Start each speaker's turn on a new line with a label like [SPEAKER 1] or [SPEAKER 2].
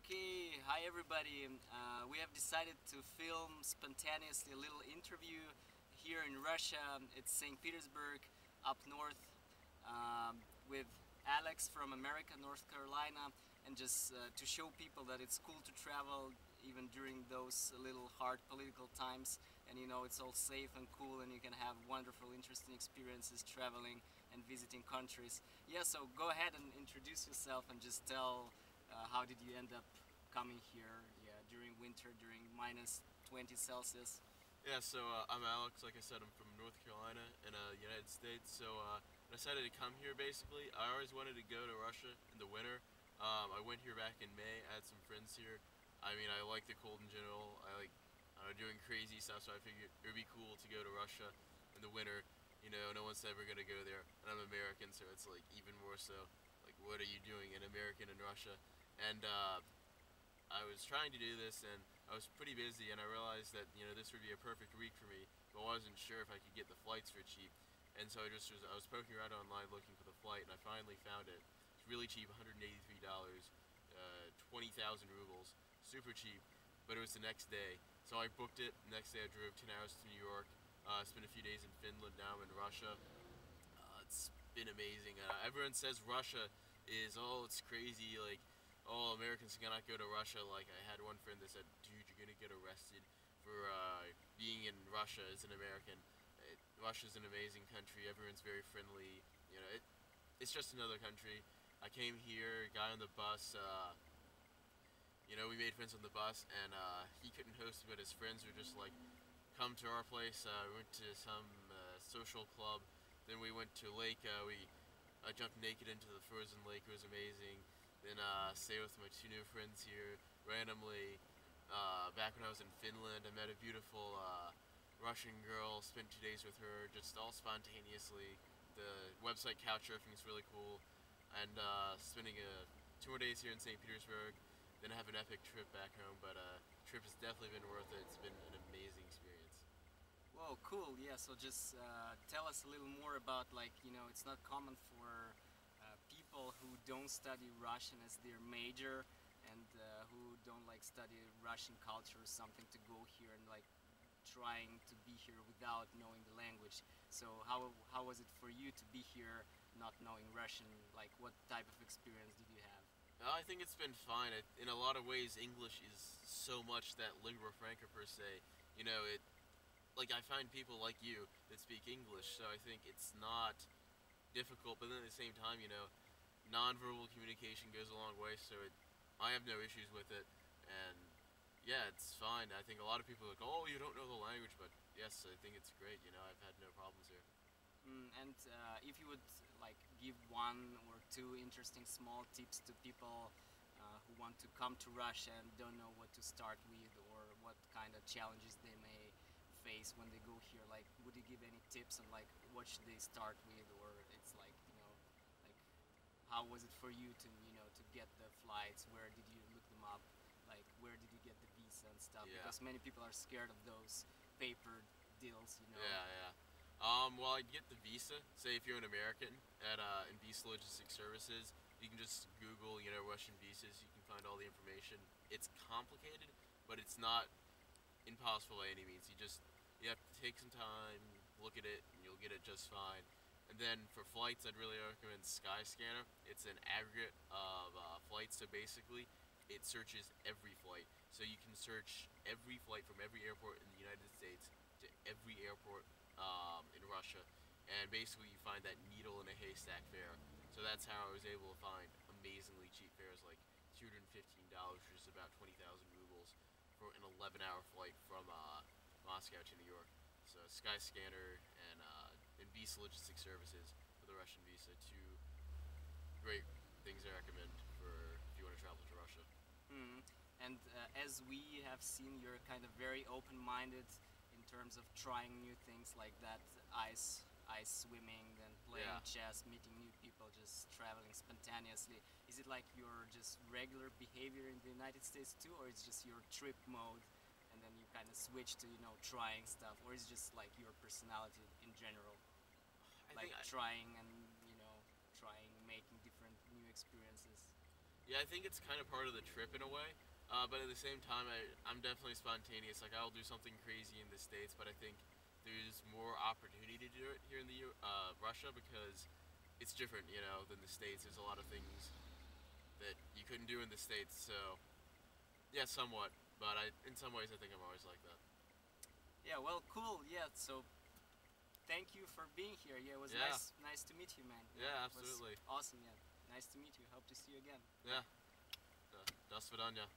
[SPEAKER 1] Okay, hi everybody. We have decided to film spontaneously a little interview here in Russia. It's St. Petersburg, up north, with Alex from America, North Carolina, and just to show people that it's cool to travel even during those little hard political times. And it's all safe and cool, and you can have wonderful, interesting experiences traveling and visiting countries. Yeah, so go ahead and introduce yourself and just tell how did you end up coming here? Yeah, during winter, during minus 20 Celsius.
[SPEAKER 2] Yeah, I'm Alex. Like I said, I'm from North Carolina in the United States. I decided to come here basically. I always wanted to go to Russia in the winter. I went here back in May. I had some friends here. I mean, I like the cold in general. I doing crazy stuff, so I figured it would be cool to go to Russia in the winter. No one's ever gonna go there, and I'm American, so it's like even more so. Like, what are you doing, an American in Russia? And I was trying to do this, and I was pretty busy, and I realized that this would be a perfect week for me, but I wasn't sure if I could get the flights for cheap, and so I was poking around online looking for the flight, and I finally found it. It's really cheap, $183, 20,000 rubles, super cheap, but it was the next day, so I booked it. The next day I drove 10 hours to New York, spent a few days in Finland. Now I'm in Russia. It's been amazing. Everyone says Russia is, oh, it's crazy, like, oh, Americans cannot go to Russia. Like, I had one friend that said, dude, you're gonna get arrested for being in Russia as an American. Russia's an amazing country. Everyone's very friendly. It's just another country. I came here, got on the bus. We made friends on the bus, and he couldn't host me, but his friends were just like, come to our place. We went to some social club. Then we went to lake. I jumped naked into the frozen lake. It was amazing. Then stayed with my two new friends here randomly. Back when I was in Finland, I met a beautiful Russian girl. Spent 2 days with her, just all spontaneously. The website Couchsurfing is really cool, and spending 2 more days here in St. Petersburg. Then I have an epic trip back home, but trip has definitely been worth it. It's been an amazing experience.
[SPEAKER 1] Whoa, cool. Yeah, so just tell us a little more about, like, it's not common for people who don't study Russian as their major and who don't like study Russian culture or something to go here and like trying to be here without knowing the language. So how was it for you to be here not knowing Russian? Like, what type of experience did you have?
[SPEAKER 2] I think it's been fine. In a lot of ways, English is so much that lingua franca per se. It like I find people like you that speak English, so I think it's not difficult. But then at the same time, nonverbal communication goes a long way. I have no issues with it, and yeah, it's fine. I think a lot of people are like, oh, you don't know the language, but yes, I think it's great. I've had no problems here.
[SPEAKER 1] And if you would like give one or two interesting small tips to people who want to come to Russia and don't know what to start with or what kind of challenges they may face when they go here, like would you give any tips on like what should they start with, or it's like like how was it for you to to get the flights? Where did you look them up? Like where did you get the visa and stuff?
[SPEAKER 2] Yeah.
[SPEAKER 1] Because many people are scared of those paper deals.
[SPEAKER 2] Yeah. Well, I'd get the visa. Say if you're an American at in Visa Logistics Services, you can just Google, Russian visas. You can find all the information. It's complicated, but it's not impossible by any means. You have to take some time, look at it, and you'll get it just fine. And then for flights, I'd really recommend Skyscanner. It's an aggregate of flights, so basically, it searches every flight. So you can search every flight from every airport in the United States to every airport in Russia, and basically you find that needle in a haystack fare. So that's how I was able to find amazingly cheap fares, like $215, which is about 20,000 rubles, for an 11-hour flight from Moscow to New York. So Skyscanner and Visa Logistics Services for the Russian visa, two great things I recommend for if you want to travel to Russia.
[SPEAKER 1] Mm. And as we have seen, you're kind of very open-minded in terms of trying new things like that, ice swimming, and playing
[SPEAKER 2] Yeah.
[SPEAKER 1] chess, meeting new people, just traveling spontaneously. Is it like your just regular behavior in the United States too, or it's just your trip mode, and then you kind of switch to trying stuff, or is it just like your personality in general,
[SPEAKER 2] I
[SPEAKER 1] like
[SPEAKER 2] think I,
[SPEAKER 1] trying and trying, making different new experiences?
[SPEAKER 2] Yeah, I think it's kind of part of the trip in a way. But at the same time, I'm definitely spontaneous. Like I'll do something crazy in the States, but I think there's more opportunity to do it here in the Russia because it's different, you know, than the States. There's a lot of things that you couldn't do in the States. So yeah, somewhat. But in some ways, I think I'm always like that.
[SPEAKER 1] Yeah, well, cool. Yeah, so thank you for being here. Yeah, it was
[SPEAKER 2] Yeah.
[SPEAKER 1] nice to meet you, man.
[SPEAKER 2] Yeah,
[SPEAKER 1] It was
[SPEAKER 2] absolutely.
[SPEAKER 1] awesome. Yeah, nice to meet you. Hope to see you again.
[SPEAKER 2] Yeah. До свидания.